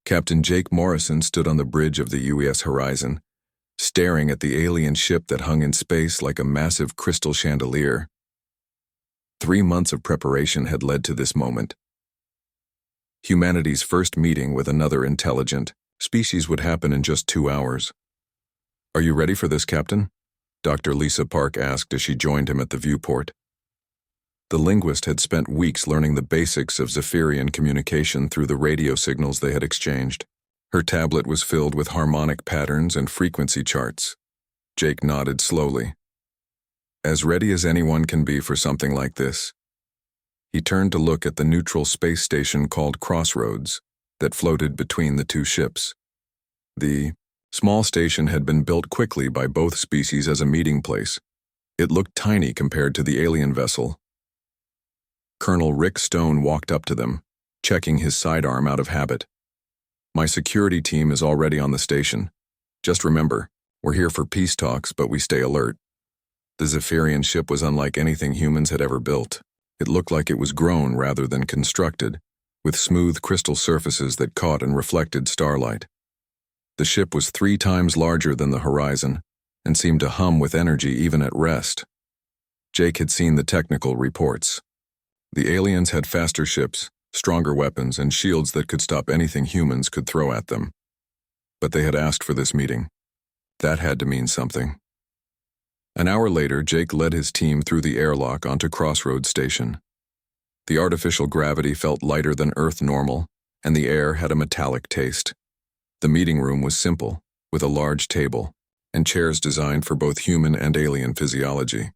Captain Jake Morrison stood on the bridge of the UES Horizon, staring at the alien ship that hung in space like a massive crystal chandelier. 3 months of preparation had led to this moment. Humanity's first meeting with another intelligent species would happen in just 2 hours. "Are you ready for this, Captain?" Dr. Lisa Park asked as she joined him at the viewport. The linguist had spent weeks learning the basics of Zephyrian communication through the radio signals they had exchanged. Her tablet was filled with harmonic patterns and frequency charts. Jake nodded slowly. As ready as anyone can be for something like this. He turned to look at the neutral space station called Crossroads that floated between the two ships. The small station had been built quickly by both species as a meeting place. It looked tiny compared to the alien vessel. Colonel Rick Stone walked up to them, checking his sidearm out of habit. "My security team is already on the station. Just remember, we're here for peace talks, but we stay alert." The Zephyrian ship was unlike anything humans had ever built. It looked like it was grown rather than constructed, with smooth crystal surfaces that caught and reflected starlight. The ship was 3 times larger than the Horizon and seemed to hum with energy even at rest. Jake had seen the technical reports. The aliens had faster ships, stronger weapons, and shields that could stop anything humans could throw at them. But they had asked for this meeting. That had to mean something. An hour later, Jake led his team through the airlock onto Crossroads Station. The artificial gravity felt lighter than Earth normal, and the air had a metallic taste. The meeting room was simple, with a large table, and chairs designed for both human and alien physiology.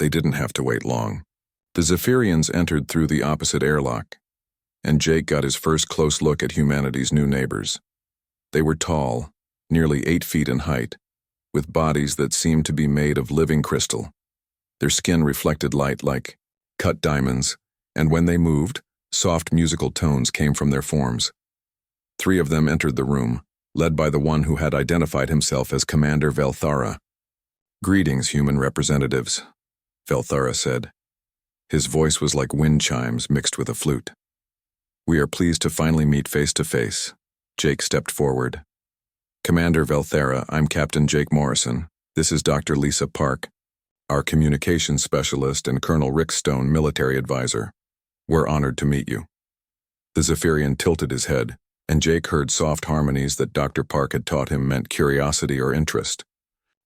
They didn't have to wait long. The Zephyrians entered through the opposite airlock, and Jake got his first close look at humanity's new neighbors. They were tall, nearly 8 feet in height, with bodies that seemed to be made of living crystal. Their skin reflected light like cut diamonds, and when they moved, soft musical tones came from their forms. 3 of them entered the room, led by the one who had identified himself as Commander Velthara. "Greetings, human representatives," Velthara said. His voice was like wind chimes mixed with a flute. "We are pleased to finally meet face to face." Jake stepped forward. "Commander Velthara, I'm Captain Jake Morrison. This is Dr. Lisa Park, our communications specialist, and Colonel Rick Stone, military advisor. We're honored to meet you." The Zephyrian tilted his head, and Jake heard soft harmonies that Dr. Park had taught him meant curiosity or interest.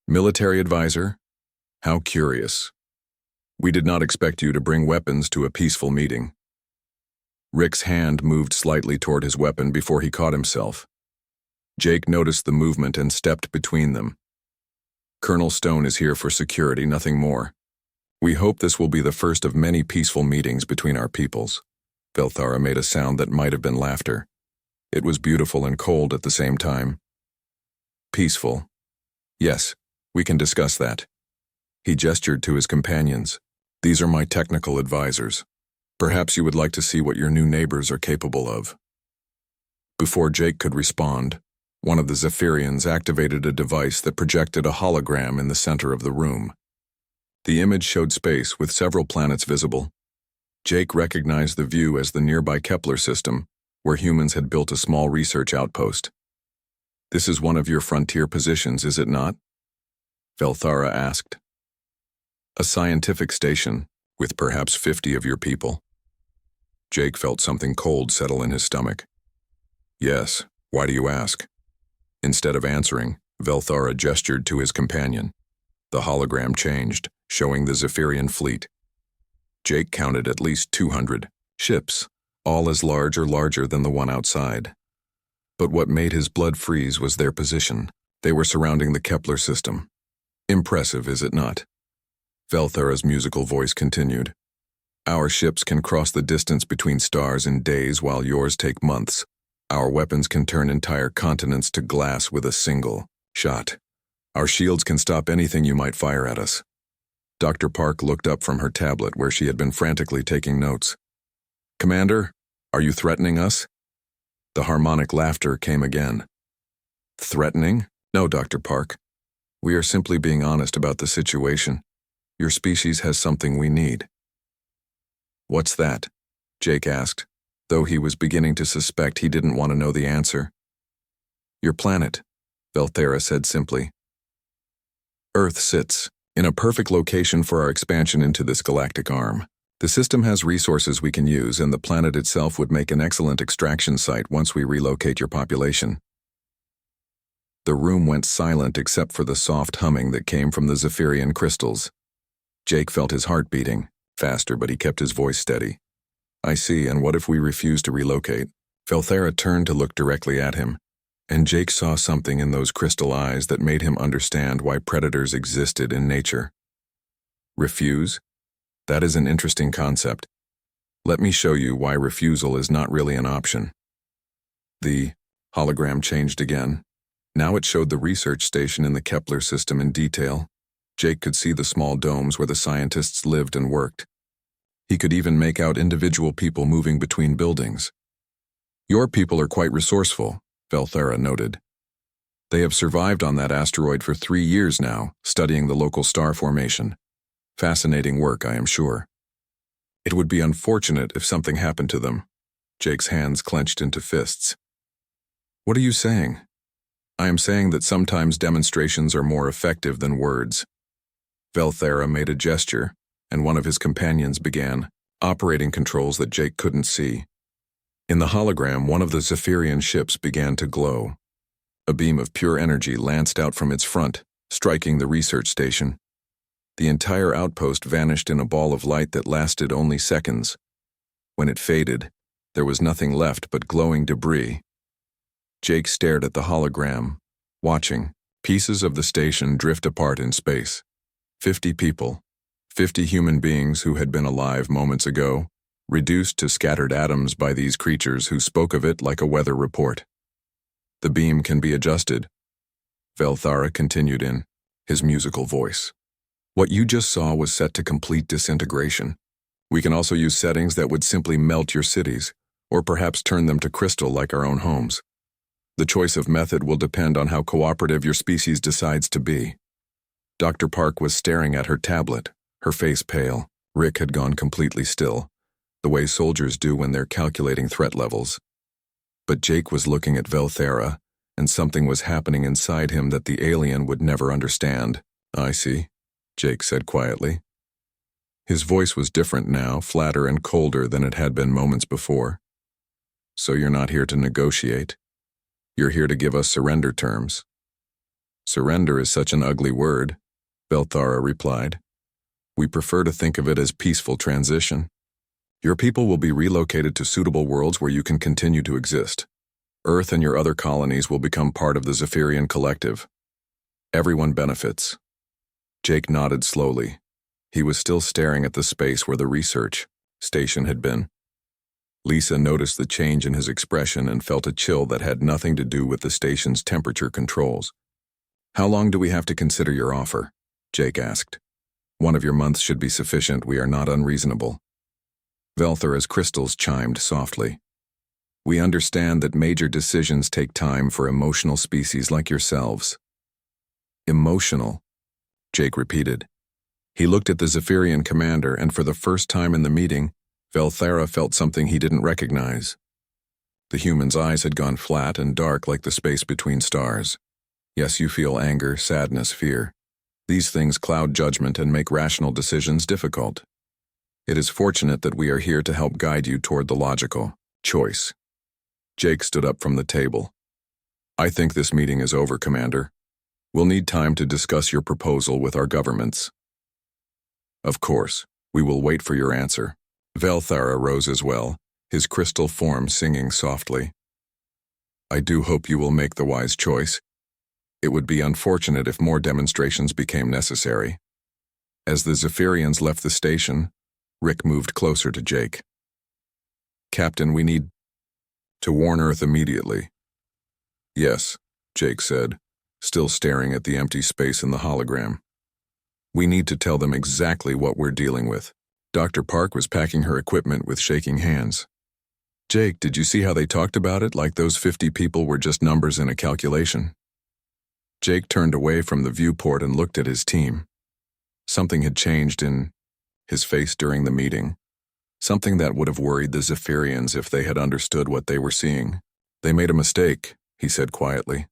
"Military advisor? How curious. We did not expect you to bring weapons to a peaceful meeting." Rick's hand moved slightly toward his weapon before he caught himself. Jake noticed the movement and stepped between them. "Colonel Stone is here for security, nothing more. We hope this will be the first of many peaceful meetings between our peoples." Velthara made a sound that might have been laughter. It was beautiful and cold at the same time. "Peaceful. Yes, we can discuss that." He gestured to his companions. "These are my technical advisors. Perhaps you would like to see what your new neighbors are capable of." Before Jake could respond, one of the Zephyrians activated a device that projected a hologram in the center of the room. The image showed space with several planets visible. Jake recognized the view as the nearby Kepler system, where humans had built a small research outpost. "This is one of your frontier positions, is it not?" Velthara asked. "A scientific station, with perhaps 50 of your people." Jake felt something cold settle in his stomach. "Yes, why do you ask?" Instead of answering, Velthara gestured to his companion. The hologram changed, showing the Zephyrian fleet. Jake counted at least 200 ships, all as large or larger than the one outside. But what made his blood freeze was their position. They were surrounding the Kepler system. "Impressive, is it not?" Velthara's musical voice continued. "Our ships can cross the distance between stars in days while yours take months. Our weapons can turn entire continents to glass with a single shot. Our shields can stop anything you might fire at us." Dr. Park looked up from her tablet where she had been frantically taking notes. "Commander, are you threatening us?" The harmonic laughter came again. "Threatening? No, Dr. Park. We are simply being honest about the situation. Your species has something we need." "What's that?" Jake asked. though he was beginning to suspect he didn't want to know the answer. Your planet, Velthera said simply. Earth sits in a perfect location for our expansion into this galactic arm. The system has resources we can use, and the planet itself would make an excellent extraction site once we relocate your population. The room went silent except for the soft humming that came from the Zephyrian crystals. Jake felt his heart beating, faster, but he kept his voice steady. I see, and what if we refuse to relocate? Velthera turned to look directly at him, and Jake saw something in those crystal eyes that made him understand why predators existed in nature. Refuse? That is an interesting concept. Let me show you why refusal is not really an option. The hologram changed again. Now it showed the research station in the Kepler system in detail. Jake could see the small domes where the scientists lived and worked. He could even make out individual people moving between buildings. Your people are quite resourceful, Velthera noted. They have survived on that asteroid for 3 years now, studying the local star formation. Fascinating work, I am sure. It would be unfortunate if something happened to them. Jake's hands clenched into fists. What are you saying? I am saying that sometimes demonstrations are more effective than words. Velthera made a gesture, and one of his companions began, operating controls that Jake couldn't see. In the hologram, one of the Zephyrian ships began to glow. A beam of pure energy lanced out from its front, striking the research station. The entire outpost vanished in a ball of light that lasted only seconds. When it faded, there was nothing left but glowing debris. Jake stared at the hologram, watching pieces of the station drift apart in space. 50 people, 50 human beings who had been alive moments ago, reduced to scattered atoms by these creatures who spoke of it like a weather report. The beam can be adjusted, Velthera continued in his musical voice. What you just saw was set to complete disintegration. We can also use settings that would simply melt your cities, or perhaps turn them to crystal like our own homes. The choice of method will depend on how cooperative your species decides to be. Dr. Park was staring at her tablet, her face pale. Rick had gone completely still, the way soldiers do when they're calculating threat levels. But Jake was looking at Velthera, and something was happening inside him that the alien would never understand. I see, Jake said quietly. His voice was different now, flatter and colder than it had been moments before. So you're not here to negotiate. You're here to give us surrender terms. Surrender is such an ugly word, Velthera replied. We prefer to think of it as peaceful transition. Your people will be relocated to suitable worlds where you can continue to exist. Earth and your other colonies will become part of the Zephyrian collective. Everyone benefits. Jake nodded slowly. He was still staring at the space where the research station had been. Lisa noticed the change in his expression and felt a chill that had nothing to do with the station's temperature controls. How long do we have to consider your offer? Jake asked. 1 of your months should be sufficient. We are not unreasonable. Velthera's crystals chimed softly. We understand that major decisions take time for emotional species like yourselves. Emotional, Jake repeated. He looked at the Zephyrian commander, and for the first time in the meeting, Velthera felt something he didn't recognize. The human's eyes had gone flat and dark like the space between stars. Yes, you feel anger, sadness, fear. These things cloud judgment and make rational decisions difficult. It is fortunate that we are here to help guide you toward the logical choice. Jake stood up from the table. I think this meeting is over, Commander. We'll need time to discuss your proposal with our governments. Of course, we will wait for your answer. Velthera rose as well, his crystal form singing softly. I do hope you will make the wise choice. It would be unfortunate if more demonstrations became necessary. As the Zephyrians left the station, Rick moved closer to Jake. Captain, we need to warn Earth immediately. Yes, Jake said, still staring at the empty space in the hologram. We need to tell them exactly what we're dealing with. Dr. Park was packing her equipment with shaking hands. Jake, did you see how they talked about it, like those 50 people were just numbers in a calculation? Jake turned away from the viewport and looked at his team. Something had changed in his face during the meeting. something that would have worried the Zephyrians if they had understood what they were seeing. "They made a mistake," he said quietly.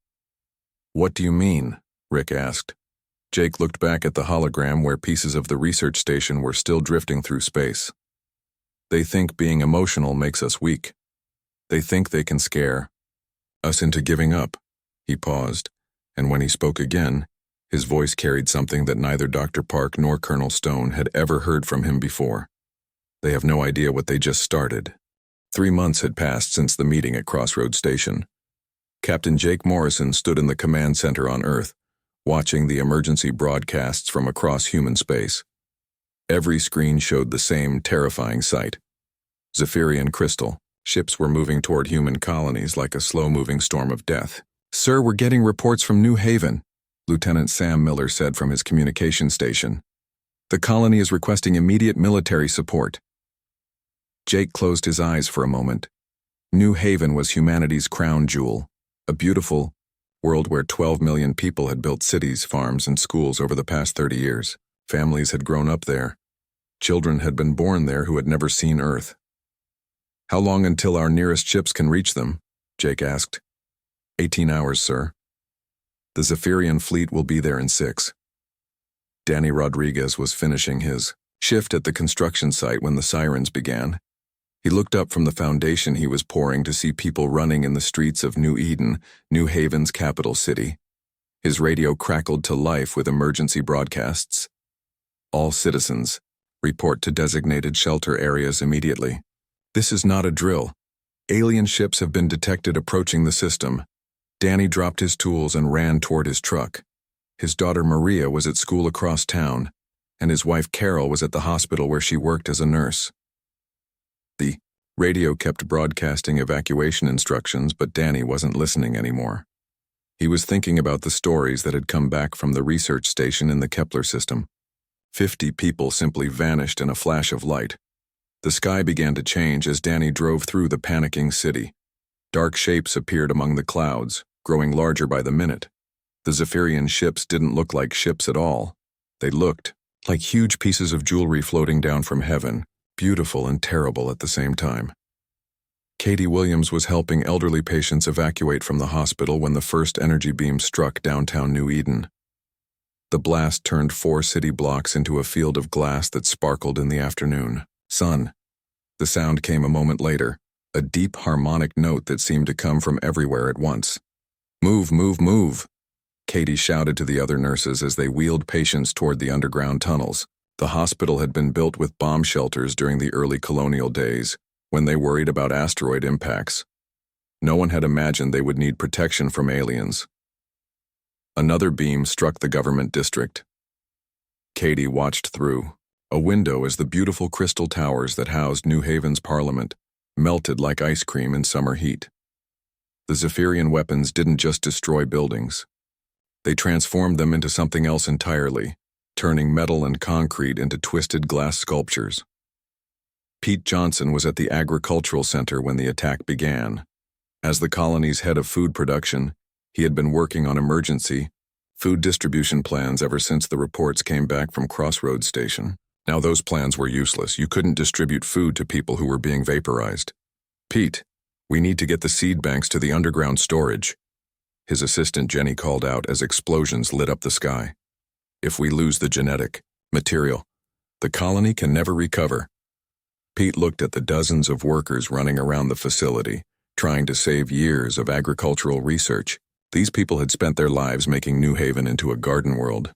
"What do you mean?" Rick asked. Jake looked back at the hologram where pieces of the research station were still drifting through space. "They think being emotional makes us weak. They think they can scare us into giving up." He paused, and when he spoke again, his voice carried something that neither Dr. Park nor Colonel Stone had ever heard from him before. "They have no idea what they just started." 3 months had passed since the meeting at Crossroads Station. Captain Jake Morrison stood in the command center on Earth, watching the emergency broadcasts from across human space. Every screen showed the same terrifying sight. Zephyrian crystal. Ships were moving toward human colonies like a slow-moving storm of death. "Sir, we're getting reports from New Haven," Lieutenant Sam Miller said from his communication station. "The colony is requesting immediate military support." Jake closed his eyes for a moment. New Haven was humanity's crown jewel, a beautiful world where 12 million people had built cities, farms, and schools over the past 30 years. Families had grown up there. Children had been born there who had never seen Earth. "How long until our nearest ships can reach them?" Jake asked. 18 hours, sir. The Zephyrian fleet will be there in 6. Danny Rodriguez was finishing his shift at the construction site when the sirens began. He looked up from the foundation he was pouring to see people running in the streets of New Eden, New Haven's capital city. His radio crackled to life with emergency broadcasts. "All citizens, report to designated shelter areas immediately. This is not a drill. Alien ships have been detected approaching the system." Danny dropped his tools and ran toward his truck. His daughter Maria was at school across town, and his wife Carol was at the hospital where she worked as a nurse. The radio kept broadcasting evacuation instructions, but Danny wasn't listening anymore. He was thinking about the stories that had come back from the research station in the Kepler system. 50 people simply vanished in a flash of light. The sky began to change as Danny drove through the panicking city. Dark shapes appeared among the clouds, growing larger by the minute. The Zephyrian ships didn't look like ships at all. They looked like huge pieces of jewelry floating down from heaven, beautiful and terrible at the same time. Katie Williams was helping elderly patients evacuate from the hospital when the first energy beam struck downtown New Eden. The blast turned 4 city blocks into a field of glass that sparkled in the afternoon sun. The sound came a moment later, a deep harmonic note that seemed to come from everywhere at once. "Move, move, move!" Katie shouted to the other nurses as they wheeled patients toward the underground tunnels. The hospital had been built with bomb shelters during the early colonial days, when they worried about asteroid impacts. No one had imagined they would need protection from aliens. Another beam struck the government district. Katie watched through a window as the beautiful crystal towers that housed New Haven's parliament melted like ice cream in summer heat. The Zephyrian weapons didn't just destroy buildings. They transformed them into something else entirely, turning metal and concrete into twisted glass sculptures. Pete Johnson was at the Agricultural Center when the attack began. As the colony's head of food production, he had been working on emergency food distribution plans ever since the reports came back from Crossroads Station. Now those plans were useless. You couldn't distribute food to people who were being vaporized. "Pete, we need to get the seed banks to the underground storage," his assistant Jenny called out as explosions lit up the sky. "If we lose the genetic material, the colony can never recover." Pete looked at the dozens of workers running around the facility, trying to save years of agricultural research. These people had spent their lives making New Haven into a garden world.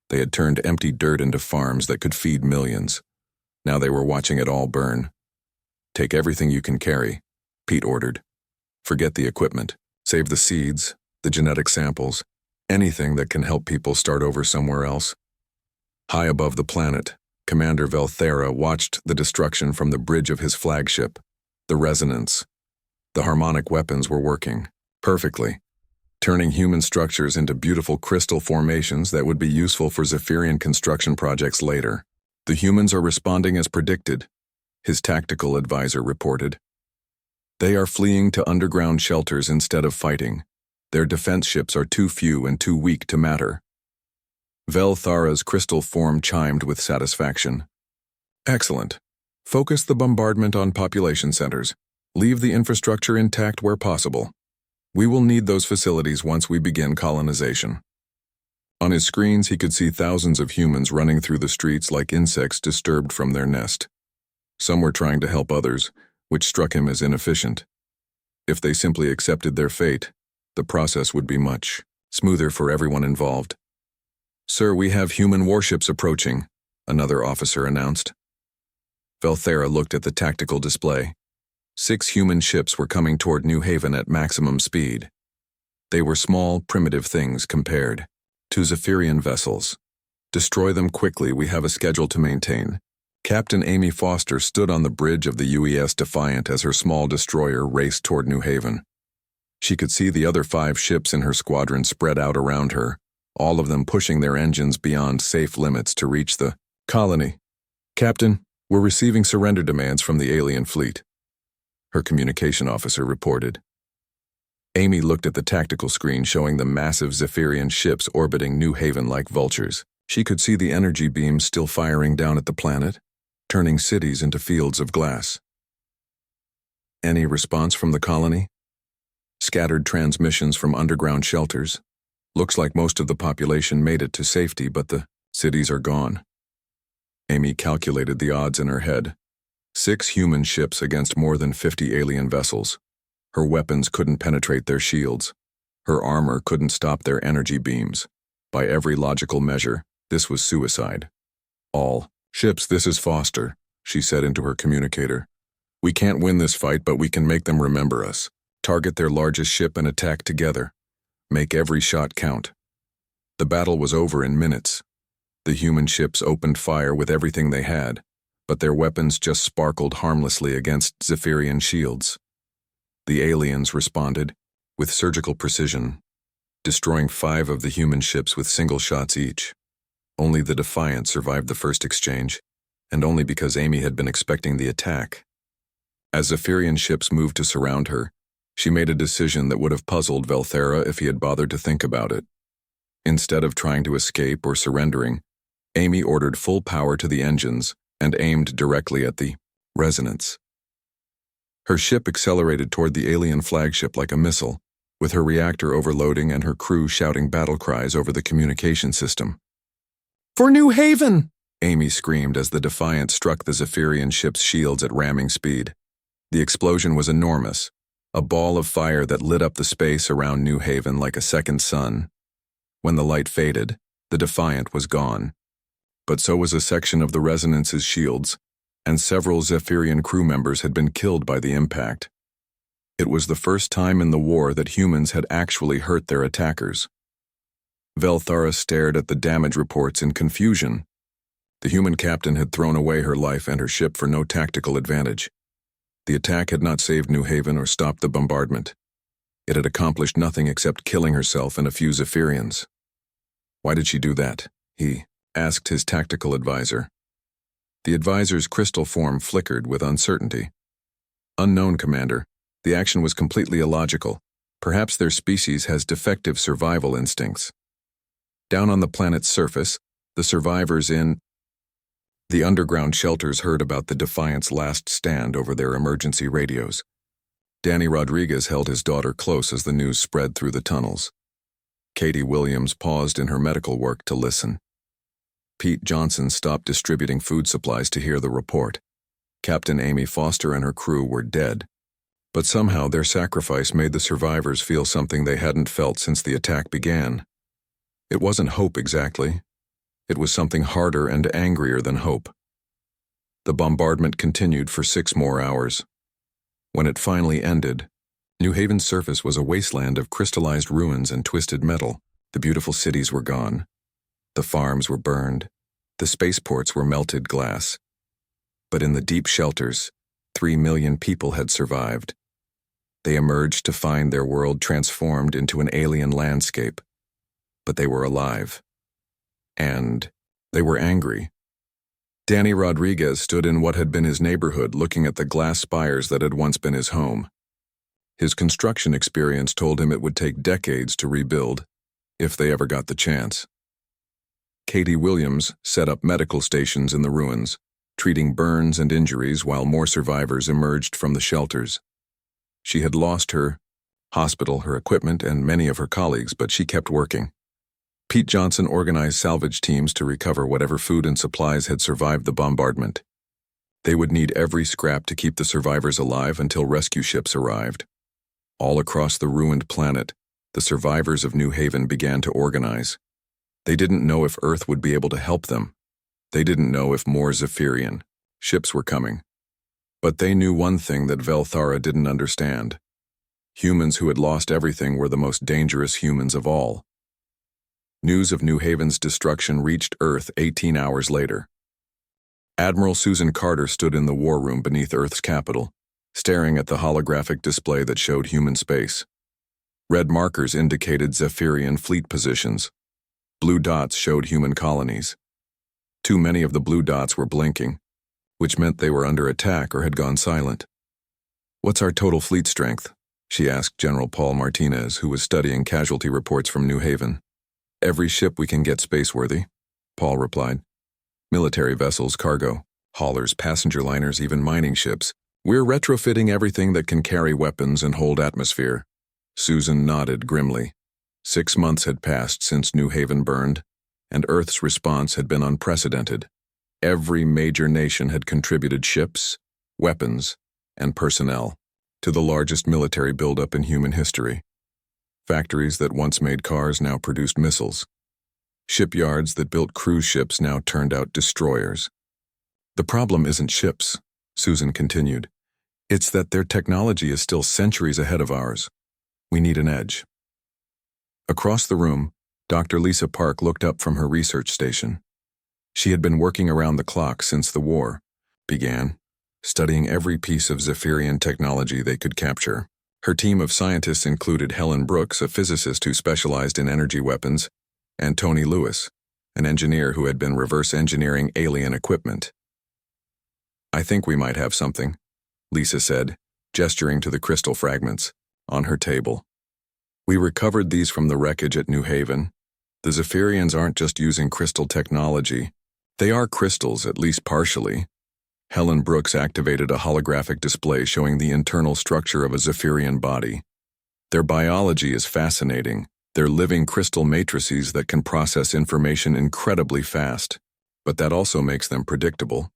They had turned empty dirt into farms that could feed millions. Now they were watching it all burn. "Take everything you can carry," Pete ordered. "Forget the equipment. Save the seeds, the genetic samples, anything that can help people start over somewhere else." High above the planet, Commander Velthera watched the destruction from the bridge of his flagship, the Resonance. The harmonic weapons were working perfectly, turning human structures into beautiful crystal formations that would be useful for Zephyrian construction projects later. "The humans are responding as predicted," his tactical advisor reported. "They are fleeing to underground shelters instead of fighting. Their defense ships are too few and too weak to matter." Velthara's crystal form chimed with satisfaction. "Excellent. Focus the bombardment on population centers. Leave the infrastructure intact where possible. We will need those facilities once we begin colonization. On his screens, he could see thousands of humans running through the streets like insects disturbed from their nest. Some were trying to help others, which struck him as inefficient. If they simply accepted their fate, the process would be much smoother for everyone involved. "Sir, we have human warships approaching," another officer announced. Velthera looked at the tactical display. 6 human ships were coming toward New Haven at maximum speed. They were small, primitive things compared to Zephyrian vessels. "Destroy them quickly, we have a schedule to maintain." Captain Amy Foster stood on the bridge of the UES Defiant as her small destroyer raced toward New Haven. She could see the other 5 ships in her squadron spread out around her, all of them pushing their engines beyond safe limits to reach the colony. "Captain, we're receiving surrender demands from the alien fleet," her communication officer reported. Amy looked at the tactical screen showing the massive Zephyrian ships orbiting New Haven like vultures. She could see the energy beams still firing down at the planet, turning cities into fields of glass. Any response from the colony? Scattered transmissions from underground shelters. Looks like most of the population made it to safety, but the cities are gone. Amy calculated the odds in her head. 6 human ships against more than 50 alien vessels. Her weapons couldn't penetrate their shields. Her armor couldn't stop their energy beams. By every logical measure, this was suicide. "All ships, this is Foster," she said into her communicator. "We can't win this fight, but we can make them remember us. Target their largest ship and attack together. Make every shot count." The battle was over in minutes. The human ships opened fire with everything they had, but their weapons just sparkled harmlessly against Zephyrian shields. The aliens responded with surgical precision, destroying 5 of the human ships with single shots each. Only the Defiant survived the first exchange, and only because Amy had been expecting the attack. As Zephyrian ships moved to surround her, she made a decision that would have puzzled Velthera if he had bothered to think about it. Instead of trying to escape or surrendering, Amy ordered full power to the engines and aimed directly at the resonance. Her ship accelerated toward the alien flagship like a missile, with her reactor overloading and her crew shouting battle cries over the communication system. "For New Haven!" Amy screamed as the Defiant struck the Zephyrian ship's shields at ramming speed. The explosion was enormous, a ball of fire that lit up the space around New Haven like a second sun. When the light faded, the Defiant was gone. But so was a section of the Resonance's shields, and several Zephyrian crew members had been killed by the impact. It was the first time in the war that humans had actually hurt their attackers. Velthara stared at the damage reports in confusion. The human captain had thrown away her life and her ship for no tactical advantage. The attack had not saved New Haven or stopped the bombardment. It had accomplished nothing except killing herself and a few Zephyrians. "Why did she do that?" he asked his tactical advisor. The advisor's crystal form flickered with uncertainty. "Unknown, Commander. The action was completely illogical. Perhaps their species has defective survival instincts." Down on the planet's surface, the survivors in the underground shelters heard about the Defiant's last stand over their emergency radios. Danny Rodriguez held his daughter close as the news spread through the tunnels. Katie Williams paused in her medical work to listen. Pete Johnson stopped distributing food supplies to hear the report. Captain Amy Foster and her crew were dead, but somehow their sacrifice made the survivors feel something they hadn't felt since the attack began. It wasn't hope exactly. It was something harder and angrier than hope. The bombardment continued for 6 more hours. When it finally ended, New Haven's surface was a wasteland of crystallized ruins and twisted metal. The beautiful cities were gone. The farms were burned. The spaceports were melted glass. But in the deep shelters, 3 million people had survived. They emerged to find their world transformed into an alien landscape. But they were alive. And they were angry. Danny Rodriguez stood in what had been his neighborhood looking at the glass spires that had once been his home. His construction experience told him it would take decades to rebuild, if they ever got the chance. Katie Williams set up medical stations in the ruins. treating burns and injuries while more survivors emerged from the shelters. She had lost her hospital, her equipment, and many of her colleagues, but she kept working. Pete Johnson organized salvage teams to recover whatever food and supplies had survived the bombardment. They would need every scrap to keep the survivors alive until rescue ships arrived. All across the ruined planet, the survivors of New Haven began to organize. They didn't know if Earth would be able to help them. They didn't know if more Zephyrian ships were coming. But they knew one thing that Velthara didn't understand. Humans who had lost everything were the most dangerous humans of all. News of New Haven's destruction reached Earth 18 hours later. Admiral Susan Carter stood in the war room beneath Earth's capital, staring at the holographic display that showed human space. Red markers indicated Zephyrian fleet positions. Blue dots showed human colonies. Too many of the blue dots were blinking, which meant they were under attack or had gone silent. "What's our total fleet strength?" she asked General Paul Martinez, who was studying casualty reports from New Haven. "Every ship we can get spaceworthy," Paul replied. "Military vessels, cargo, haulers, passenger liners, even mining ships. We're retrofitting everything that can carry weapons and hold atmosphere." Susan nodded grimly. 6 months had passed since New Haven burned, and Earth's response had been unprecedented. Every major nation had contributed ships, weapons, and personnel to the largest military buildup in human history. Factories that once made cars now produced missiles. Shipyards that built cruise ships now turned out destroyers. "The problem isn't ships," Susan continued. "It's that their technology is still centuries ahead of ours. We need an edge." Across the room, Dr. Lisa Park looked up from her research station. She had been working around the clock since the war began, studying every piece of Zephyrian technology they could capture. Her team of scientists included Helen Brooks, a physicist who specialized in energy weapons, and Tony Lewis, an engineer who had been reverse engineering alien equipment. "I think we might have something," Lisa said, gesturing to the crystal fragments on her table. "We recovered these from the wreckage at New Haven. The Zephyrians aren't just using crystal technology. They are crystals, at least partially." Helen Brooks activated a holographic display showing the internal structure of a Zephyrian body. "Their biology is fascinating. They're living crystal matrices that can process information incredibly fast, but that also makes them predictable."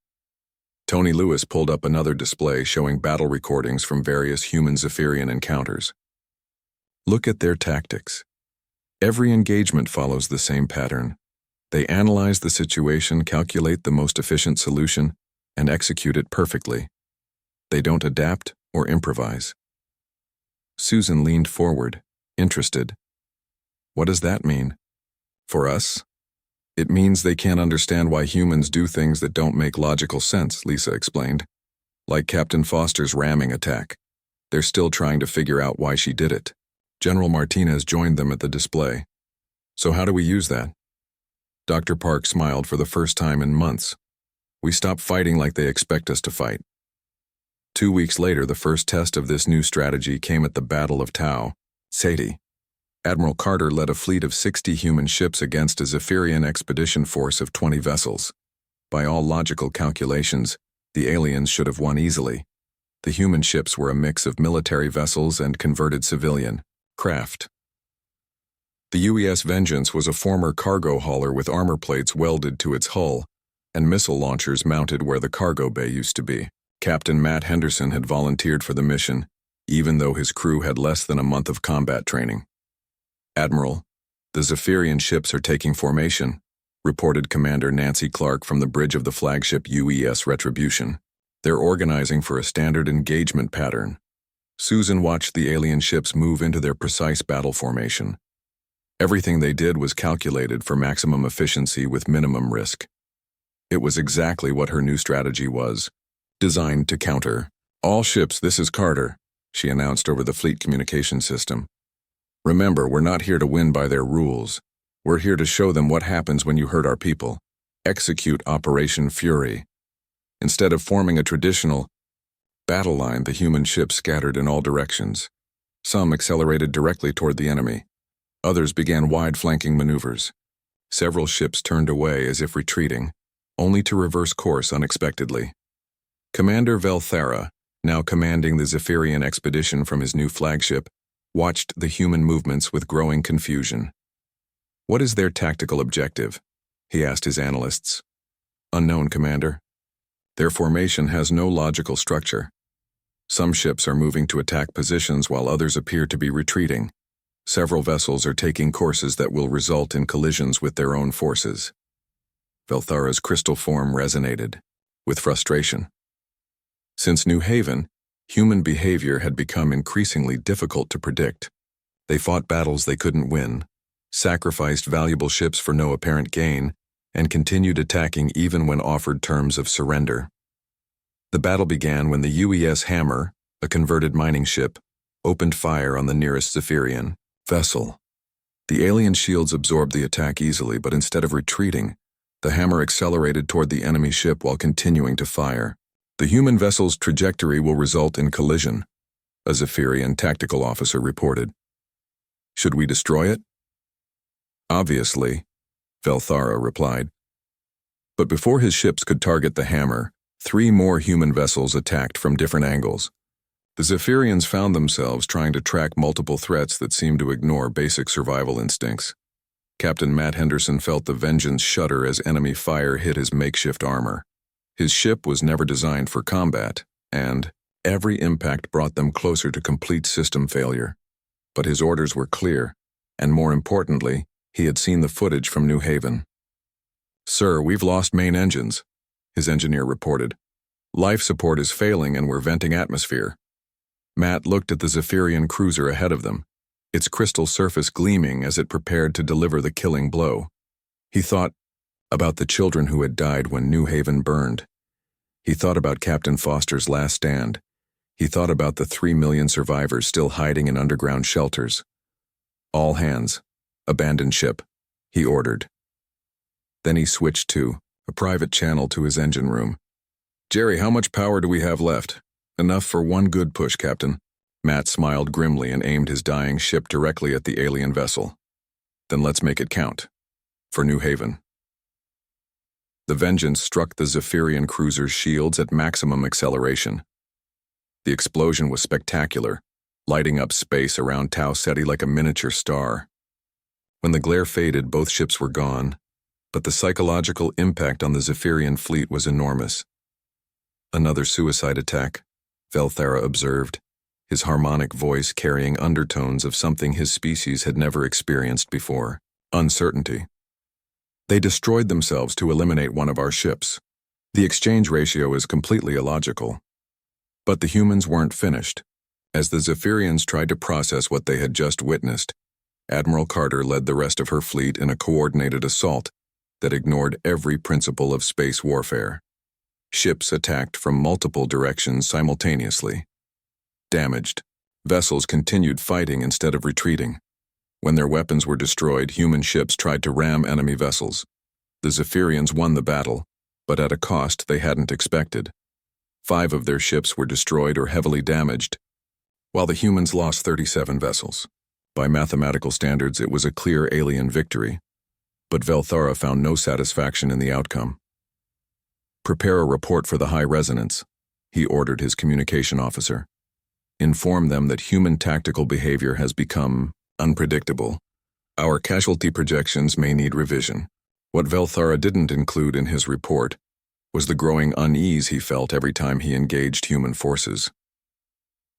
Tony Lewis pulled up another display showing battle recordings from various human Zephyrian encounters. "Look at their tactics. Every engagement follows the same pattern. They analyze the situation, calculate the most efficient solution, and execute it perfectly. They don't adapt or improvise." Susan leaned forward, interested. "What does that mean?" "For us? It means they can't understand why humans do things that don't make logical sense," Lisa explained. "Like Captain Foster's ramming attack. They're still trying to figure out why she did it." General Martinez joined them at the display. "So how do we use that?" Dr. Park smiled for the first time in months. "We stop fighting like they expect us to fight." 2 weeks later, the first test of this new strategy came at the Battle of Tau, Sadie. Admiral Carter led a fleet of 60 human ships against a Zephyrian expedition force of 20 vessels. By all logical calculations, the aliens should have won easily. The human ships were a mix of military vessels and converted civilian craft. The UES Vengeance was a former cargo hauler with armor plates welded to its hull and missile launchers mounted where the cargo bay used to be. Captain Matt Henderson had volunteered for the mission, even though his crew had less than a month of combat training. "Admiral, the Zephyrian ships are taking formation," reported Commander Nancy Clark from the bridge of the flagship UES Retribution. "They're organizing for a standard engagement pattern." Susan watched the alien ships move into their precise battle formation. Everything they did was calculated for maximum efficiency with minimum risk. It was exactly what her new strategy was, designed to counter. "All ships, this is Carter," she announced over the fleet communication system. "Remember, we're not here to win by their rules. We're here to show them what happens when you hurt our people. Execute Operation Fury." Instead of forming a traditional battle line, the human ships scattered in all directions. Some accelerated directly toward the enemy. Others began wide flanking maneuvers. Several ships turned away as if retreating. only to reverse course unexpectedly. Commander Velthara, now commanding the Zephyrian expedition from his new flagship, watched the human movements with growing confusion. "What is their tactical objective?" he asked his analysts. "Unknown, Commander. Their formation has no logical structure. Some ships are moving to attack positions while others appear to be retreating. Several vessels are taking courses that will result in collisions with their own forces." Velthara's crystal form resonated with frustration. Since New Haven, human behavior had become increasingly difficult to predict. They fought battles they couldn't win, sacrificed valuable ships for no apparent gain, and continued attacking even when offered terms of surrender. The battle began when the UES Hammer, a converted mining ship, opened fire on the nearest Zephyrian vessel. The alien shields absorbed the attack easily, but instead of retreating, the Hammer accelerated toward the enemy ship while continuing to fire. "The human vessel's trajectory will result in collision," a Zephyrian tactical officer reported. "Should we destroy it?" "Obviously," Velthara replied. But before his ships could target the Hammer, 3 more human vessels attacked from different angles. The Zephyrians found themselves trying to track multiple threats that seemed to ignore basic survival instincts. Captain Matt Henderson felt the vengeance shudder as enemy fire hit his makeshift armor. His ship was never designed for combat, and every impact brought them closer to complete system failure. But his orders were clear, and more importantly, he had seen the footage from New Haven. "Sir, we've lost main engines," his engineer reported. "Life support is failing and we're venting atmosphere." Matt looked at the Zephyrian cruiser ahead of them, its crystal surface gleaming as it prepared to deliver the killing blow. He thought about the children who had died when New Haven burned. He thought about Captain Foster's last stand. He thought about the 3 million survivors still hiding in underground shelters. "All hands, abandon ship," he ordered. Then he switched to a private channel to his engine room. "Jerry, how much power do we have left?" "Enough for one good push, Captain." Matt smiled grimly and aimed his dying ship directly at the alien vessel. "Then let's make it count. For New Haven." The Vengeance struck the Zephyrian cruiser's shields at maximum acceleration. The explosion was spectacular, lighting up space around Tau Ceti like a miniature star. When the glare faded, both ships were gone, but the psychological impact on the Zephyrian fleet was enormous. "Another suicide attack," Velthara observed, his harmonic voice carrying undertones of something his species had never experienced before: uncertainty. "They destroyed themselves to eliminate one of our ships. The exchange ratio is completely illogical." But the humans weren't finished. As the Zephyrians tried to process what they had just witnessed, Admiral Carter led the rest of her fleet in a coordinated assault that ignored every principle of space warfare. Ships attacked from multiple directions simultaneously. Damaged, vessels continued fighting instead of retreating. When their weapons were destroyed, human ships tried to ram enemy vessels. The Zephyrians won the battle, but at a cost they hadn't expected. 5 of their ships were destroyed or heavily damaged, while the humans lost 37 vessels. By mathematical standards, it was a clear alien victory, but Velthara found no satisfaction in the outcome. "Prepare a report for the high resonance," he ordered his communication officer. "Inform them that human tactical behavior has become unpredictable. Our casualty projections may need revision." What Velthara didn't include in his report was the growing unease he felt every time he engaged human forces.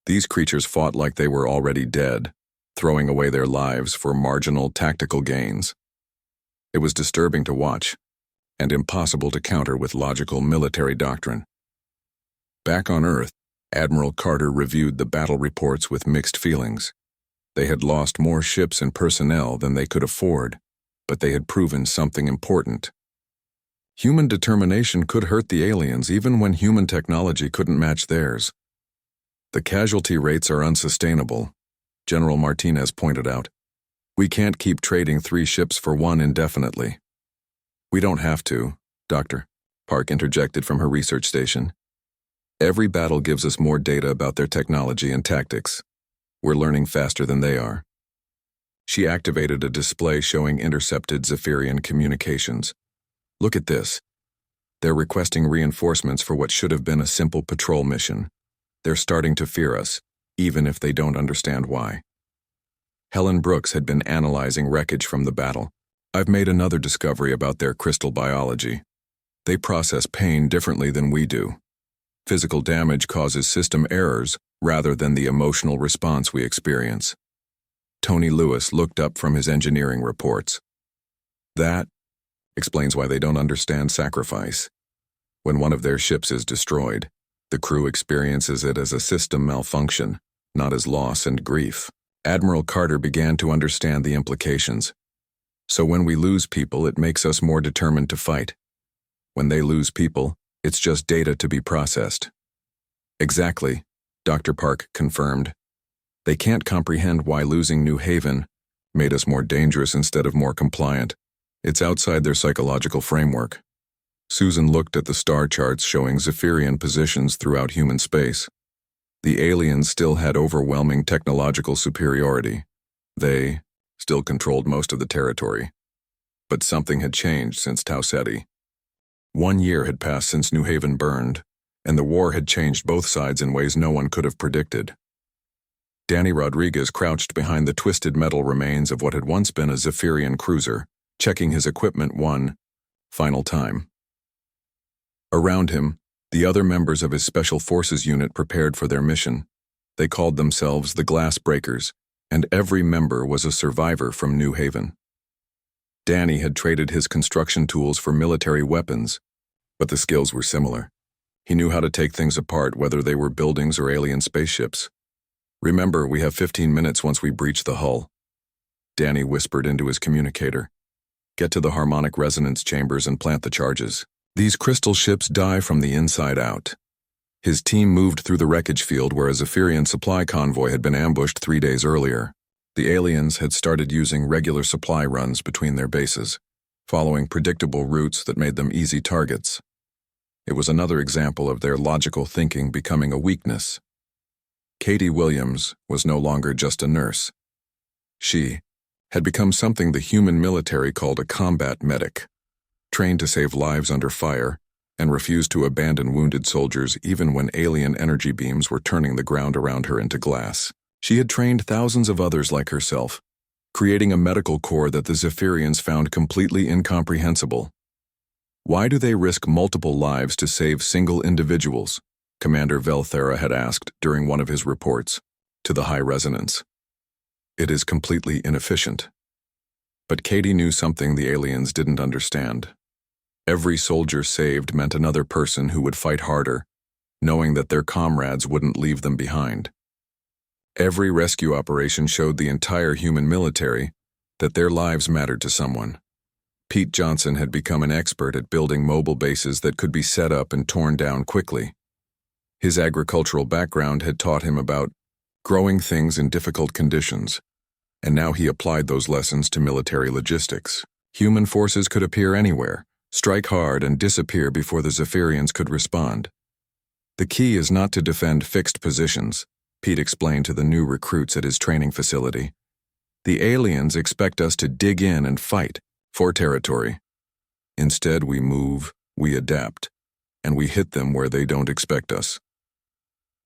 These creatures fought like they were already dead, throwing away their lives for marginal tactical gains. It was disturbing to watch, and impossible to counter with logical military doctrine. Back on Earth, Admiral Carter reviewed the battle reports with mixed feelings. They had lost more ships and personnel than they could afford, but they had proven something important. Human determination could hurt the aliens even when human technology couldn't match theirs. "The casualty rates are unsustainable," General Martinez pointed out. "We can't keep trading 3 ships for 1 indefinitely." "We don't have to, Doctor," Park interjected from her research station. "Every battle gives us more data about their technology and tactics. We're learning faster than they are." She activated a display showing intercepted Zephyrian communications. "Look at this. They're requesting reinforcements for what should have been a simple patrol mission. They're starting to fear us, even if they don't understand why. Helen Brooks had been analyzing wreckage from the battle. I've made another discovery about their crystal biology. They process pain differently than we do. Physical damage causes system errors rather than the emotional response we experience. Tony Lewis looked up from his engineering reports. That explains why they don't understand sacrifice. When one of their ships is destroyed, the crew experiences it as a system malfunction, not as loss and grief. Admiral Carter began to understand the implications. So when we lose people, it makes us more determined to fight. When they lose people, it's just data to be processed. Exactly, Dr. Park confirmed. They can't comprehend why losing New Haven made us more dangerous instead of more compliant. It's outside their psychological framework. Susan looked at the star charts showing Zephyrian positions throughout human space. The aliens still had overwhelming technological superiority. They still controlled most of the territory. But something had changed since Tau Ceti. 1 year had passed since New Haven burned, and the war had changed both sides in ways no one could have predicted. Danny Rodriguez crouched behind the twisted metal remains of what had once been a Zephyrian cruiser, checking his equipment one final time. Around him, the other members of his Special Forces unit prepared for their mission. They called themselves the Glass Breakers, and every member was a survivor from New Haven. Danny had traded his construction tools for military weapons, but the skills were similar. He knew how to take things apart, whether they were buildings or alien spaceships. Remember, we have 15 minutes once we breach the hull. Danny whispered into his communicator. Get to the harmonic resonance chambers and plant the charges. These crystal ships die from the inside out. His team moved through the wreckage field where a Zephyrian supply convoy had been ambushed 3 days earlier. The aliens had started using regular supply runs between their bases, following predictable routes that made them easy targets. It was another example of their logical thinking becoming a weakness. Katie Williams was no longer just a nurse. She had become something the human military called a combat medic, trained to save lives under fire and refused to abandon wounded soldiers even when alien energy beams were turning the ground around her into glass. She had trained thousands of others like herself, creating a medical corps that the Zephyrians found completely incomprehensible. Why do they risk multiple lives to save single individuals? Commander Velthera had asked during one of his reports to the High Resonance. It is completely inefficient. But Katie knew something the aliens didn't understand. Every soldier saved meant another person who would fight harder, knowing that their comrades wouldn't leave them behind. Every rescue operation showed the entire human military that their lives mattered to someone. Pete Johnson had become an expert at building mobile bases that could be set up and torn down quickly. His agricultural background had taught him about growing things in difficult conditions, and now he applied those lessons to military logistics. Human forces could appear anywhere, strike hard, and disappear before the Zephyrians could respond. The key is not to defend fixed positions, Pete explained to the new recruits at his training facility. The aliens expect us to dig in and fight for territory. Instead, we move, we adapt, and we hit them where they don't expect us.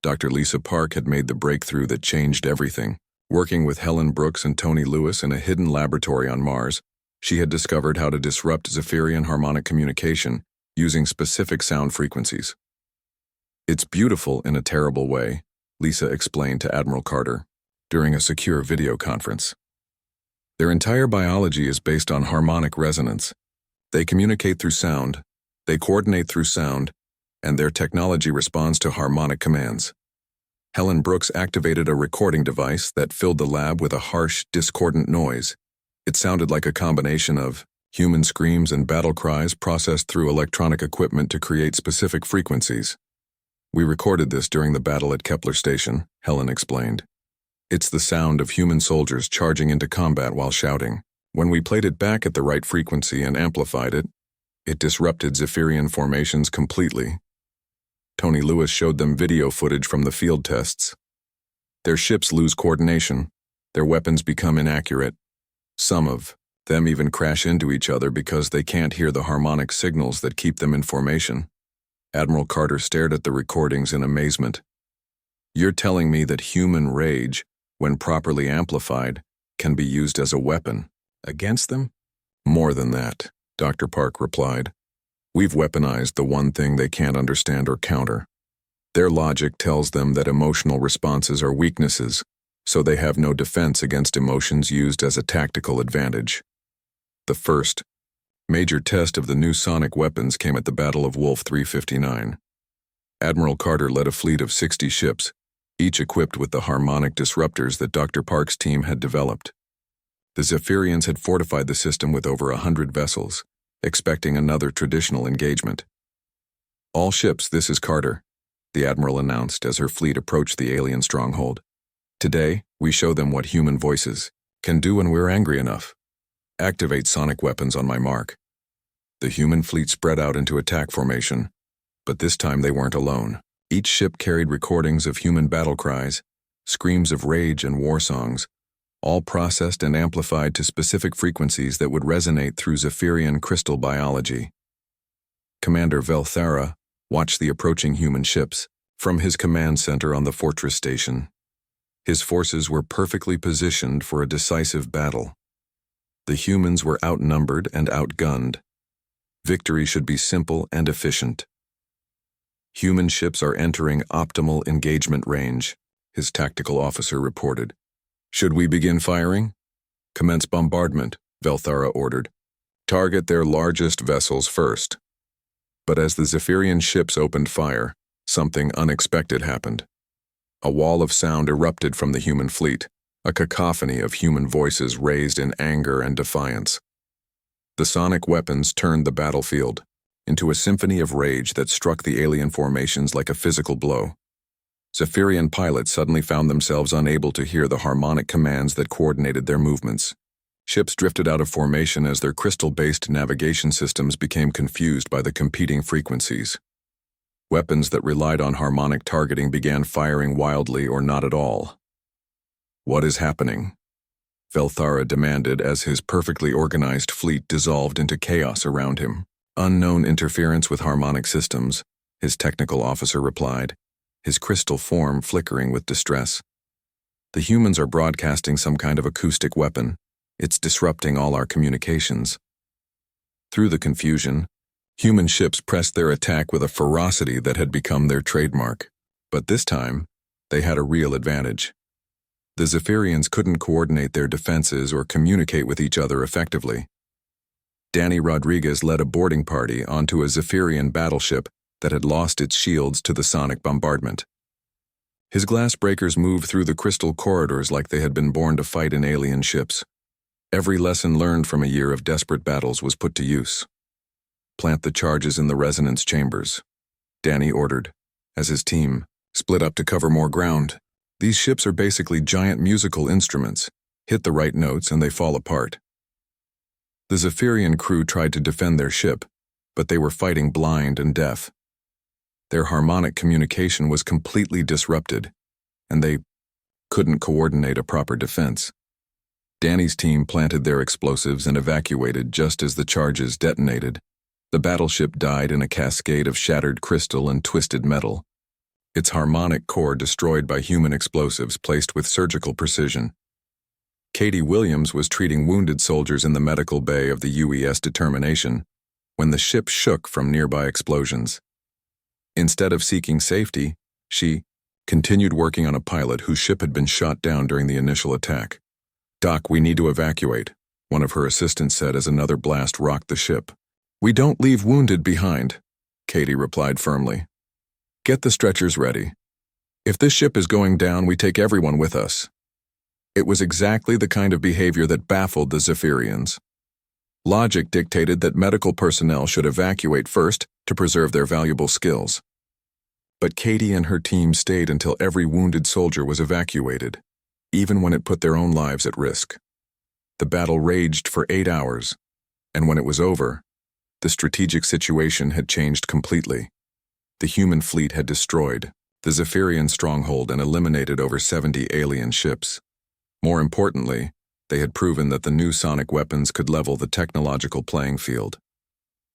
Dr. Lisa Park had made the breakthrough that changed everything. Working with Helen Brooks and Tony Lewis in a hidden laboratory on Mars, she had discovered how to disrupt Zephyrian harmonic communication using specific sound frequencies. It's beautiful in a terrible way, Lisa explained to Admiral Carter during a secure video conference. Their entire biology is based on harmonic resonance. They communicate through sound, they coordinate through sound, and their technology responds to harmonic commands. Helen Brooks activated a recording device that filled the lab with a harsh, discordant noise. It sounded like a combination of human screams and battle cries processed through electronic equipment to create specific frequencies. We recorded this during the battle at Kepler Station, Helen explained. It's the sound of human soldiers charging into combat while shouting. When we played it back at the right frequency and amplified it, it disrupted Zephyrian formations completely. Tony Lewis showed them video footage from the field tests. Their ships lose coordination, their weapons become inaccurate. Some of Them even crash into each other because they can't hear the harmonic signals that keep them in formation. Admiral Carter stared at the recordings in amazement. You're telling me that human rage, when properly amplified, can be used as a weapon against them? More than that, Dr. Park replied. We've weaponized the one thing they can't understand or counter. Their logic tells them that emotional responses are weaknesses, so they have no defense against emotions used as a tactical advantage. The first major test of the new sonic weapons came at the Battle of Wolf 359. Admiral Carter led a fleet of 60 ships, each equipped with the harmonic disruptors that Dr. Park's team had developed. The Zephyrians had fortified the system with over 100 vessels, expecting another traditional engagement. All ships, this is Carter, the Admiral announced as her fleet approached the alien stronghold. Today, we show them what human voices can do when we're angry enough. Activate sonic weapons on my mark. The human fleet spread out into attack formation, but this time they weren't alone. Each ship carried recordings of human battle cries, screams of rage and war songs, all processed and amplified to specific frequencies that would resonate through Zephyrian crystal biology. Commander Velthara watched the approaching human ships from his command center on the fortress station. His forces were perfectly positioned for a decisive battle. The humans were outnumbered and outgunned. Victory should be simple and efficient. Human ships are entering optimal engagement range, his tactical officer reported. Should we begin firing? Commence bombardment, Velthara ordered. Target their largest vessels first. But as the Zephyrian ships opened fire, something unexpected happened. A wall of sound erupted from the human fleet, a cacophony of human voices raised in anger and defiance. The sonic weapons turned the battlefield into a symphony of rage that struck the alien formations like a physical blow. Zephyrian pilots suddenly found themselves unable to hear the harmonic commands that coordinated their movements. Ships drifted out of formation as their crystal-based navigation systems became confused by the competing frequencies. Weapons that relied on harmonic targeting began firing wildly or not at all. What is happening? Velthara demanded as his perfectly organized fleet dissolved into chaos around him. Unknown interference with harmonic systems, his technical officer replied, his crystal form flickering with distress. The humans are broadcasting some kind of acoustic weapon. It's disrupting all our communications. Through the confusion, human ships pressed their attack with a ferocity that had become their trademark. But this time, they had a real advantage. The Zephyrians couldn't coordinate their defenses or communicate with each other effectively. Danny Rodriguez led a boarding party onto a Zephyrian battleship that had lost its shields to the sonic bombardment. His glass breakers moved through the crystal corridors like they had been born to fight in alien ships. Every lesson learned from a year of desperate battles was put to use. Plant the charges in the resonance chambers, Danny ordered, as his team split up to cover more ground. These ships are basically giant musical instruments. Hit the right notes and they fall apart. The Zephyrian crew tried to defend their ship, but they were fighting blind and deaf. Their harmonic communication was completely disrupted, and they couldn't coordinate a proper defense. Danny's team planted their explosives and evacuated just as the charges detonated. The battleship died in a cascade of shattered crystal and twisted metal, its harmonic core destroyed by human explosives placed with surgical precision. Katie Williams was treating wounded soldiers in the medical bay of the UES Determination when the ship shook from nearby explosions. Instead of seeking safety, she continued working on a pilot whose ship had been shot down during the initial attack. "Doc, we need to evacuate," one of her assistants said as another blast rocked the ship. "We don't leave wounded behind," Katie replied firmly. "Get the stretchers ready. If this ship is going down, we take everyone with us." It was exactly the kind of behavior that baffled the Zephyrians. Logic dictated that medical personnel should evacuate first to preserve their valuable skills. But Katie and her team stayed until every wounded soldier was evacuated, even when it put their own lives at risk. The battle raged for 8 hours, and when it was over, the strategic situation had changed completely. The human fleet had destroyed the Zephyrian stronghold and eliminated over 70 alien ships. More importantly, They had proven that the new sonic weapons could level the technological playing field.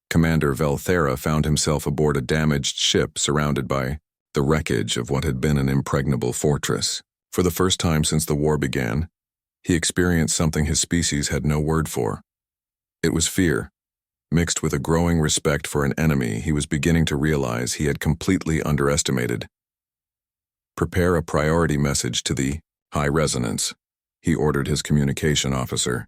Commander Velthera found himself aboard a damaged ship surrounded by the wreckage of what had been an impregnable fortress. For the first time since the war began, he experienced something his species had no word for. It was fear. Mixed with a growing respect for an enemy he was beginning to realize he had completely underestimated. "Prepare a priority message to the High Resonance," he ordered his communication officer.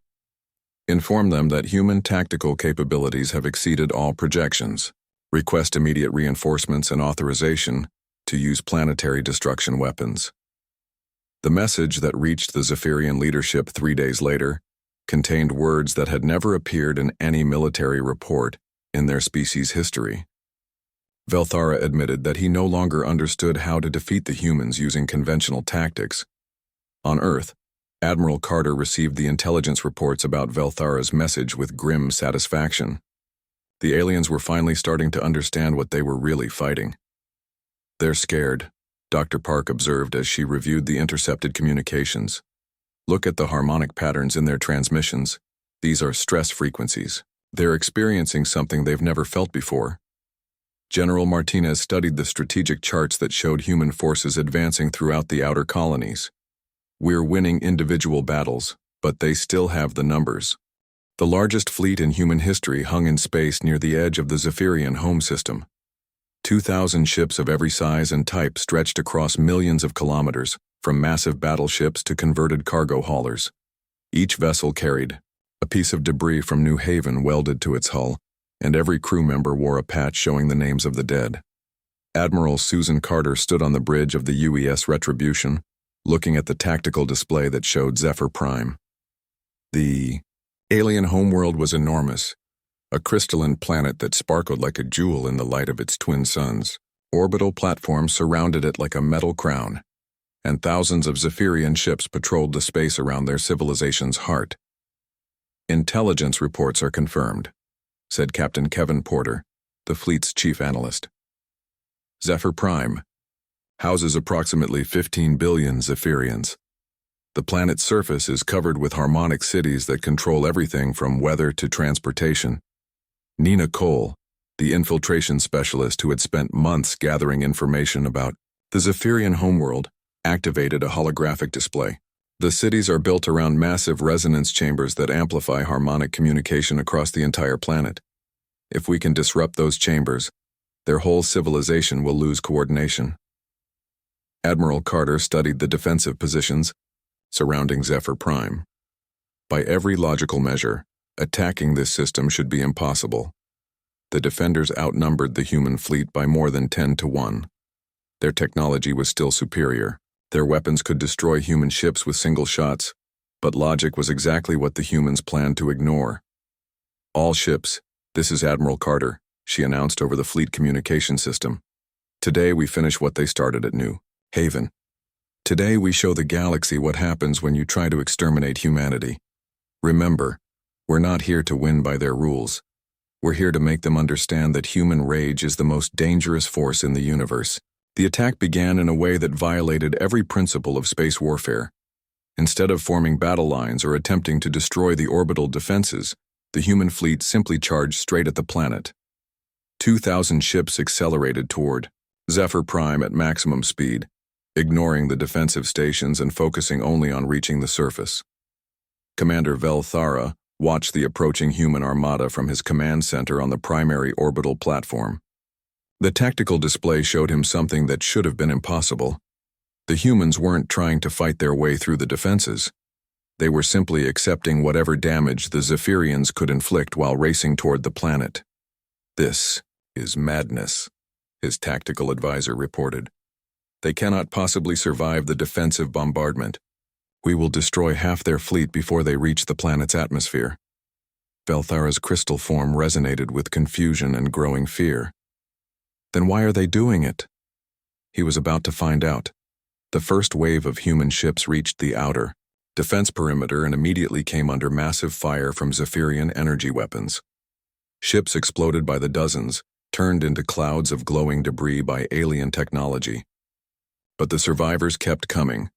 "Inform them that human tactical capabilities have exceeded all projections. Request immediate reinforcements and authorization to use planetary destruction weapons." The message that reached the Zephyrian leadership 3 days later contained words that had never appeared in any military report in their species' history. Velthara admitted that he no longer understood how to defeat the humans using conventional tactics. On Earth, Admiral Carter received the intelligence reports about Velthara's message with grim satisfaction. The aliens were finally starting to understand what they were really fighting. "They're scared," Dr. Park observed as she reviewed the intercepted communications. "Look at the harmonic patterns in their transmissions. These are stress frequencies. They're experiencing something they've never felt before." General Martinez studied the strategic charts that showed human forces advancing throughout the outer colonies. "We're winning individual battles, but they still have the numbers." The largest fleet in human history hung in space near the edge of the Zephyrian home system. 2,000 ships of every size and type stretched across millions of kilometers, from massive battleships to converted cargo haulers. Each vessel carried a piece of debris from New Haven welded to its hull, and every crew member wore a patch showing the names of the dead. Admiral Susan Carter stood on the bridge of the UES Retribution, looking at the tactical display that showed Zephyr Prime. The alien homeworld was enormous, a crystalline planet that sparkled like a jewel in the light of its twin suns. Orbital platforms surrounded it like a metal crown, and thousands of Zephyrian ships patrolled the space around their civilization's heart. "Intelligence reports are confirmed," said Captain Kevin Porter, the fleet's chief analyst. "Zephyr Prime houses approximately 15 billion Zephyrians. The planet's surface is covered with harmonic cities that control everything from weather to transportation." Nina Cole, the infiltration specialist who had spent months gathering information about the Zephyrian homeworld, activated a holographic display. "The cities are built around massive resonance chambers that amplify harmonic communication across the entire planet. If we can disrupt those chambers, their whole civilization will lose coordination." Admiral Carter studied the defensive positions surrounding Zephyr Prime. By every logical measure, attacking this system should be impossible. The defenders outnumbered the human fleet by more than 10 to 1. Their technology was still superior. Their weapons could destroy human ships with single shots, but logic was exactly what the humans planned to ignore. "All ships, this is Admiral Carter," she announced over the fleet communication system. "Today we finish what they started at New Haven. Today we show the galaxy what happens when you try to exterminate humanity. Remember, we're not here to win by their rules. We're here to make them understand that human rage is the most dangerous force in the universe." The attack began in a way that violated every principle of space warfare. Instead of forming battle lines or attempting to destroy the orbital defenses, the human fleet simply charged straight at the planet. 2,000 ships accelerated toward Zephyr Prime at maximum speed, ignoring the defensive stations and focusing only on reaching the surface. Commander Velthara watched the approaching human armada from his command center on the primary orbital platform. The tactical display showed him something that should have been impossible. The humans weren't trying to fight their way through the defenses. They were simply accepting whatever damage the Zephyrians could inflict while racing toward the planet. "This is madness," his tactical advisor reported. "They cannot possibly survive the defensive bombardment. We will destroy half their fleet before they reach the planet's atmosphere." Velthara's crystal form resonated with confusion and growing fear. Then why are they doing it? He was about to find out. The first wave of human ships reached the outer defense perimeter and immediately came under massive fire from Zephyrian energy weapons. Ships exploded by the dozens, turned into clouds of glowing debris by alien technology. But the survivors kept coming,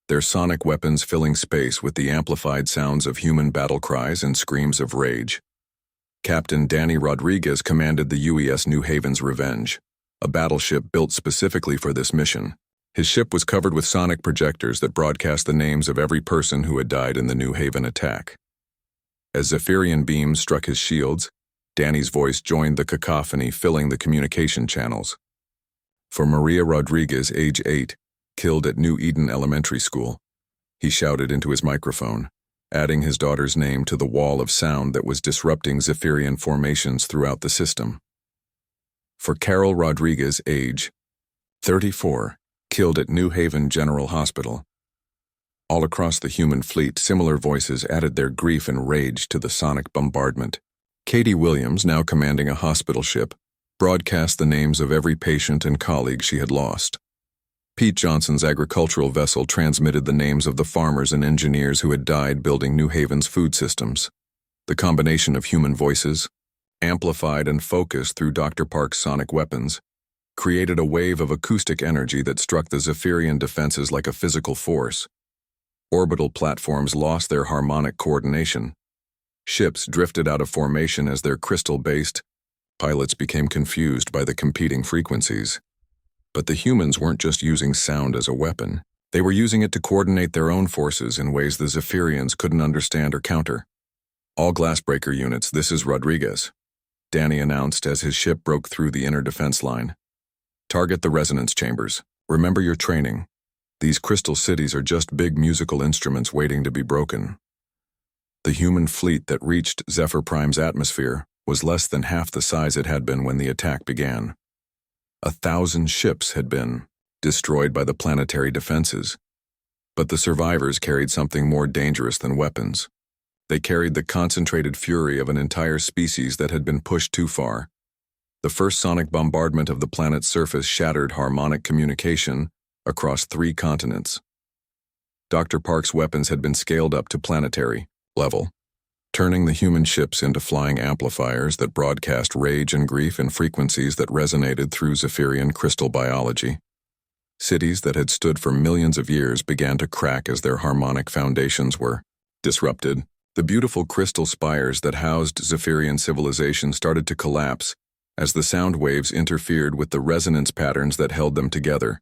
their sonic weapons filling space with the amplified sounds of human battle cries and screams of rage. Captain Danny Rodriguez commanded the UES New Haven's Revenge, a battleship built specifically for this mission. His ship was covered with sonic projectors that broadcast the names of every person who had died in the New Haven attack. As Zephyrian beams struck his shields, Danny's voice joined the cacophony filling the communication channels. For Maria Rodriguez, age 8, killed at New Eden Elementary School, he shouted into his microphone, adding his daughter's name to the wall of sound that was disrupting Zephyrian formations throughout the system. For Carol Rodriguez, age 34, killed at New Haven General Hospital. All across the human fleet, similar voices added their grief and rage to the sonic bombardment. Katie Williams, now commanding a hospital ship, broadcast the names of every patient and colleague she had lost. Pete Johnson's agricultural vessel transmitted the names of the farmers and engineers who had died building New Haven's food systems. The combination of human voices, amplified and focused through Dr. Park's sonic weapons, created a wave of acoustic energy that struck the Zephyrian defenses like a physical force. Orbital platforms lost their harmonic coordination. Ships drifted out of formation as their crystal-based pilots became confused by the competing frequencies. But the humans weren't just using sound as a weapon. They were using it to coordinate their own forces in ways the Zephyrians couldn't understand or counter. All glassbreaker units, this is Rodriguez, Danny announced as his ship broke through the inner defense line. Target the resonance chambers. Remember your training. These crystal cities are just big musical instruments waiting to be broken. The human fleet that reached Zephyr Prime's atmosphere was less than half the size it had been when the attack began. 1,000 ships had been destroyed by the planetary defenses. But the survivors carried something more dangerous than weapons. They carried the concentrated fury of an entire species that had been pushed too far. The first sonic bombardment of the planet's surface shattered harmonic communication across 3 continents. Dr. Park's weapons had been scaled up to planetary level, turning the human ships into flying amplifiers that broadcast rage and grief in frequencies that resonated through Zephyrian crystal biology. Cities that had stood for millions of years began to crack as their harmonic foundations were disrupted. The beautiful crystal spires that housed Zephyrian civilization started to collapse as the sound waves interfered with the resonance patterns that held them together.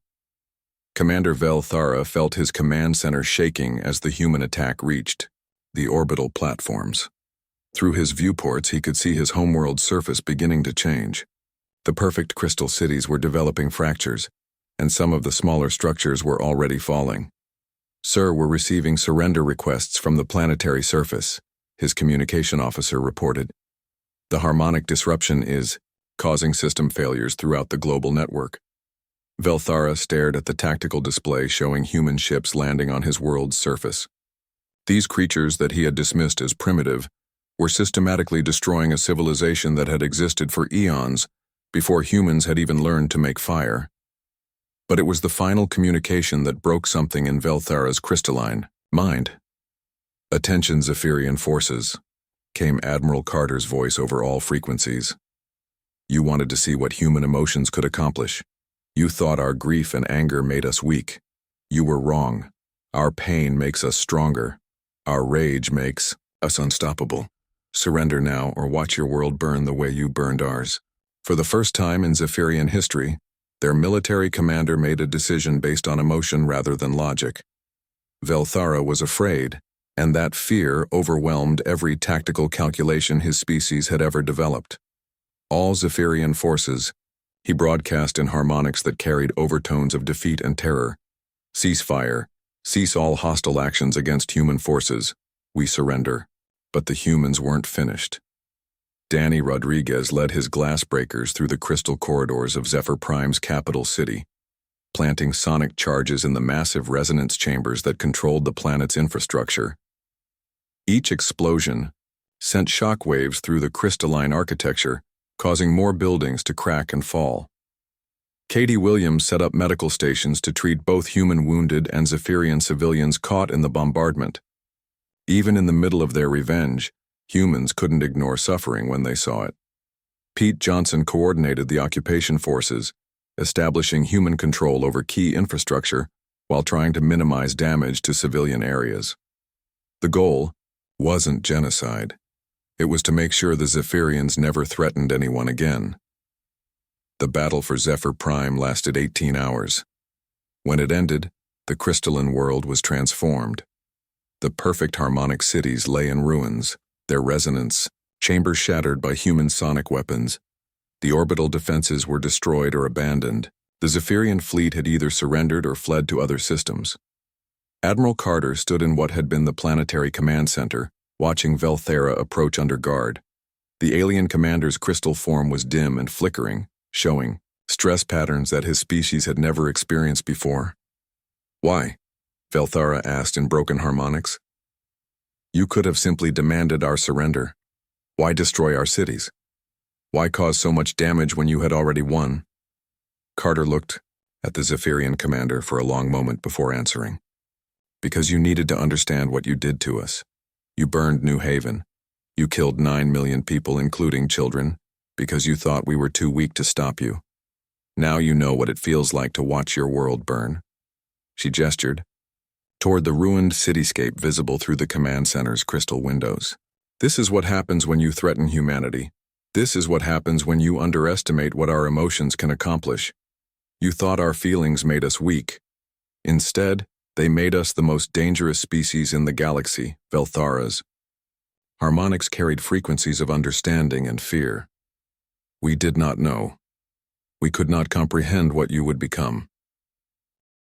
Commander Vel Thara felt his command center shaking as the human attack reached the orbital platforms. Through his viewports, he could see his homeworld's surface beginning to change. The perfect crystal cities were developing fractures, and some of the smaller structures were already falling. "Sir, we're receiving surrender requests from the planetary surface," his communication officer reported. "The harmonic disruption is causing system failures throughout the global network." Velthara stared at the tactical display showing human ships landing on his world's surface. These creatures that he had dismissed as primitive were systematically destroying a civilization that had existed for eons before humans had even learned to make fire. But it was the final communication that broke something in Velthara's crystalline mind. "Attention, Zephyrian forces," came Admiral Carter's voice over all frequencies. "You wanted to see what human emotions could accomplish. You thought our grief and anger made us weak. You were wrong. Our pain makes us stronger. Our rage makes us unstoppable. Surrender now or watch your world burn the way you burned ours." For the first time in Zephyrian history, their military commander made a decision based on emotion rather than logic. Velthara was afraid, and that fear overwhelmed every tactical calculation his species had ever developed. All Zephyrian forces, he broadcast in harmonics that carried overtones of defeat and terror. "Cease fire. Cease all hostile actions against human forces. We surrender." But the humans weren't finished. Danny Rodriguez led his glass breakers through the crystal corridors of Zephyr Prime's capital city, planting sonic charges in the massive resonance chambers that controlled the planet's infrastructure. Each explosion sent shockwaves through the crystalline architecture, causing more buildings to crack and fall. Katie Williams set up medical stations to treat both human wounded and Zephyrian civilians caught in the bombardment. Even in the middle of their revenge, humans couldn't ignore suffering when they saw it. Pete Johnson coordinated the occupation forces, establishing human control over key infrastructure while trying to minimize damage to civilian areas. The goal wasn't genocide. It was to make sure the Zephyrians never threatened anyone again. The battle for Zephyr Prime lasted 18 hours. When it ended, the crystalline world was transformed. The perfect harmonic cities lay in ruins, their resonance chambers shattered by human sonic weapons. The orbital defenses were destroyed or abandoned. The Zephyrian fleet had either surrendered or fled to other systems. Admiral Carter stood in what had been the planetary command center, watching Velthera approach under guard. The alien commander's crystal form was dim and flickering, showing stress patterns that his species had never experienced before. "Why?" Velthera asked in broken harmonics. "You could have simply demanded our surrender. Why destroy our cities? Why cause so much damage when you had already won?" Carter looked at the Zephyrian commander for a long moment before answering. "Because you needed to understand what you did to us. You burned New Haven. You killed 9 million people, including children, because you thought we were too weak to stop you. Now you know what it feels like to watch your world burn." She gestured toward the ruined cityscape visible through the command center's crystal windows. "This is what happens when you threaten humanity. This is what happens when you underestimate what our emotions can accomplish. You thought our feelings made us weak. Instead, they made us the most dangerous species in the galaxy, Veltharas. Harmonics carried frequencies of understanding and fear. We did not know. We could not comprehend what you would become.